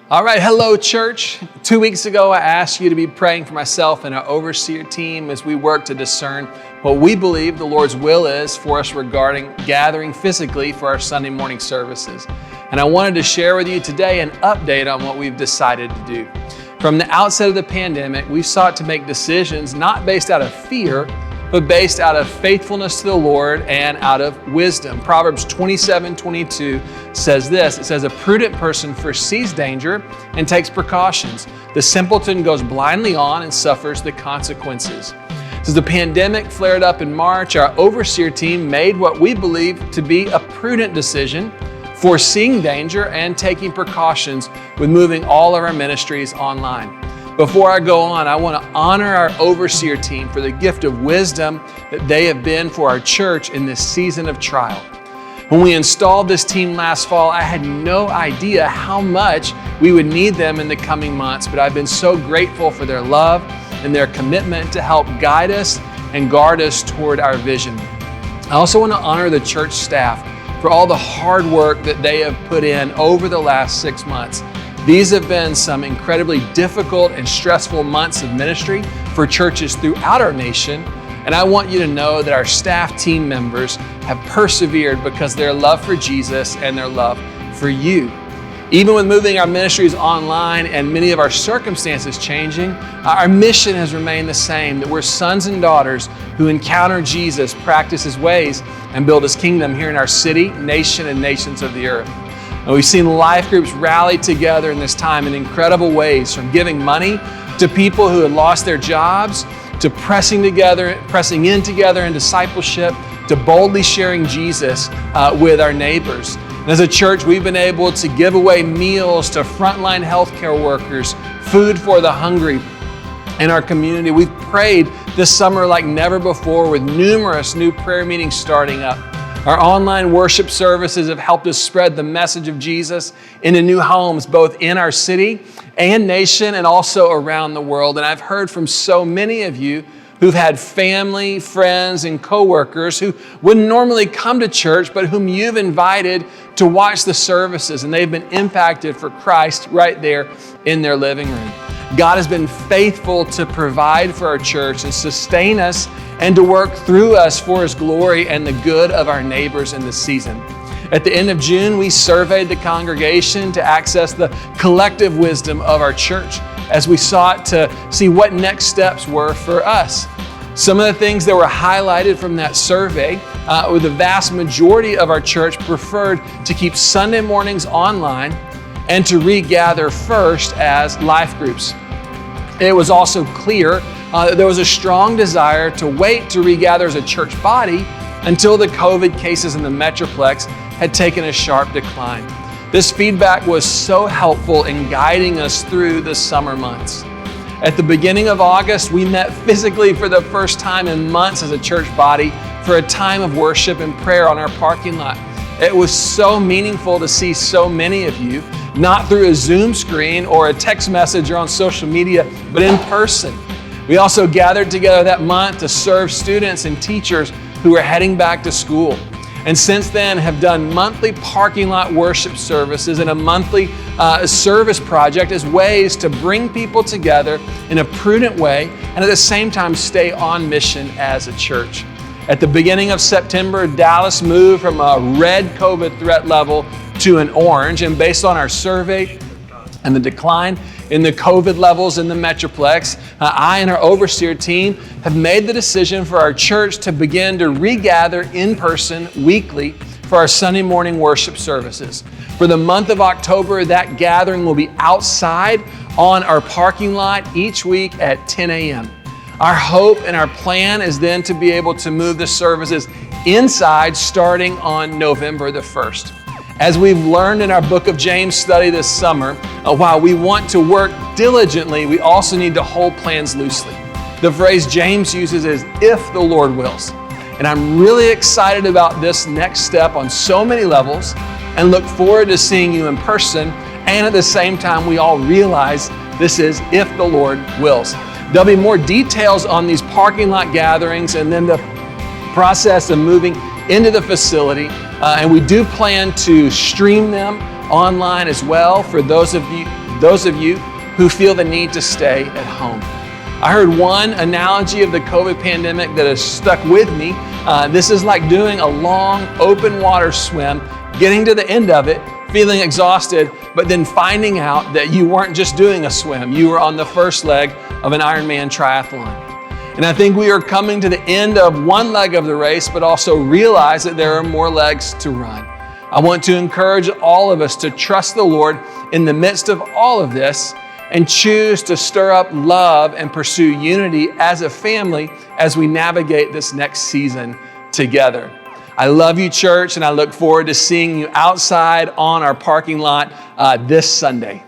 All right, hello church. 2 weeks ago, I asked you to be praying for myself and our overseer team as we work to discern what we believe the Lord's will is for us regarding gathering physically for our Sunday morning services. And I wanted to share with you today an update on what we've decided to do. From the outset of the pandemic, we've sought to make decisions not based out of fear, but based out of faithfulness to the Lord and out of wisdom. Proverbs 27:22 says this. It says, "A prudent person foresees danger and takes precautions. The simpleton goes blindly on and suffers the consequences." As the pandemic flared up in March, our overseer team made what we believe to be a prudent decision, foreseeing danger and taking precautions with moving all of our ministries online. Before I go on, I want to honor our overseer team for the gift of wisdom that they have been for our church in this season of trial. When we installed this team last fall, I had no idea how much we would need them in the coming months, but I've been so grateful for their love and their commitment to help guide us and guard us toward our vision. I also want to honor the church staff for all the hard work that they have put in over the last 6 months. These have been some incredibly difficult and stressful months of ministry for churches throughout our nation, and I want you to know that our staff team members have persevered because of their love for Jesus and their love for you. Even with moving our ministries online and many of our circumstances changing, our mission has remained the same, that we're sons and daughters who encounter Jesus, practice His ways, and build His kingdom here in our city, nation, and nations of the earth. And we've seen life groups rally together in this time in incredible ways, from giving money to people who had lost their jobs, to pressing in together in discipleship, to boldly sharing Jesus with our neighbors. And as a church, we've been able to give away meals to frontline healthcare workers, food for the hungry in our community. We've prayed this summer like never before with numerous new prayer meetings starting up. Our online worship services have helped us spread the message of Jesus into new homes, both in our city and nation and also around the world. And I've heard from so many of you who've had family, friends, and coworkers who wouldn't normally come to church, but whom you've invited to watch the services, and they've been impacted for Christ right there in their living room. God has been faithful to provide for our church and sustain us and to work through us for His glory and the good of our neighbors in this season. At the end of June, we surveyed the congregation to access the collective wisdom of our church as we sought to see what next steps were for us. Some of the things that were highlighted from that survey were the vast majority of our church preferred to keep Sunday mornings online and to regather first as life groups. It was also clear that there was a strong desire to wait to regather as a church body until the COVID cases in the Metroplex had taken a sharp decline. This feedback was so helpful in guiding us through the summer months. At the beginning of August, we met physically for the first time in months as a church body for a time of worship and prayer on our parking lot. It was so meaningful to see so many of you, not through a Zoom screen or a text message or on social media, but in person. We also gathered together that month to serve students and teachers who were heading back to school. And since then have done monthly parking lot worship services and a monthly service project as ways to bring people together in a prudent way and at the same time stay on mission as a church. At the beginning of September, Dallas moved from a red COVID threat level to an orange, and based on our survey and the decline in the COVID levels in the Metroplex, I and our overseer team have made the decision for our church to begin to regather in person weekly for our Sunday morning worship services. For the month of October, that gathering will be outside on our parking lot each week at 10 a.m. Our hope and our plan is then to be able to move the services inside starting on November the 1st. As we've learned in our Book of James study this summer, while we want to work diligently, we also need to hold plans loosely. The phrase James uses is, "if the Lord wills." And I'm really excited about this next step on so many levels and look forward to seeing you in person. And at the same time, we all realize this is if the Lord wills. There'll be more details on these parking lot gatherings and then the process of moving into the facility. And we do plan to stream them online as well for those of you who feel the need to stay at home. I heard one analogy of the COVID pandemic that has stuck with me. This is like doing a long open water swim, getting to the end of it, feeling exhausted, but then finding out that you weren't just doing a swim, you were on the first leg of an Ironman triathlon. And I think we are coming to the end of one leg of the race, but also realize that there are more legs to run. I want to encourage all of us to trust the Lord in the midst of all of this and choose to stir up love and pursue unity as a family as we navigate this next season together. I love you, church, and I look forward to seeing you outside on our parking lot this Sunday.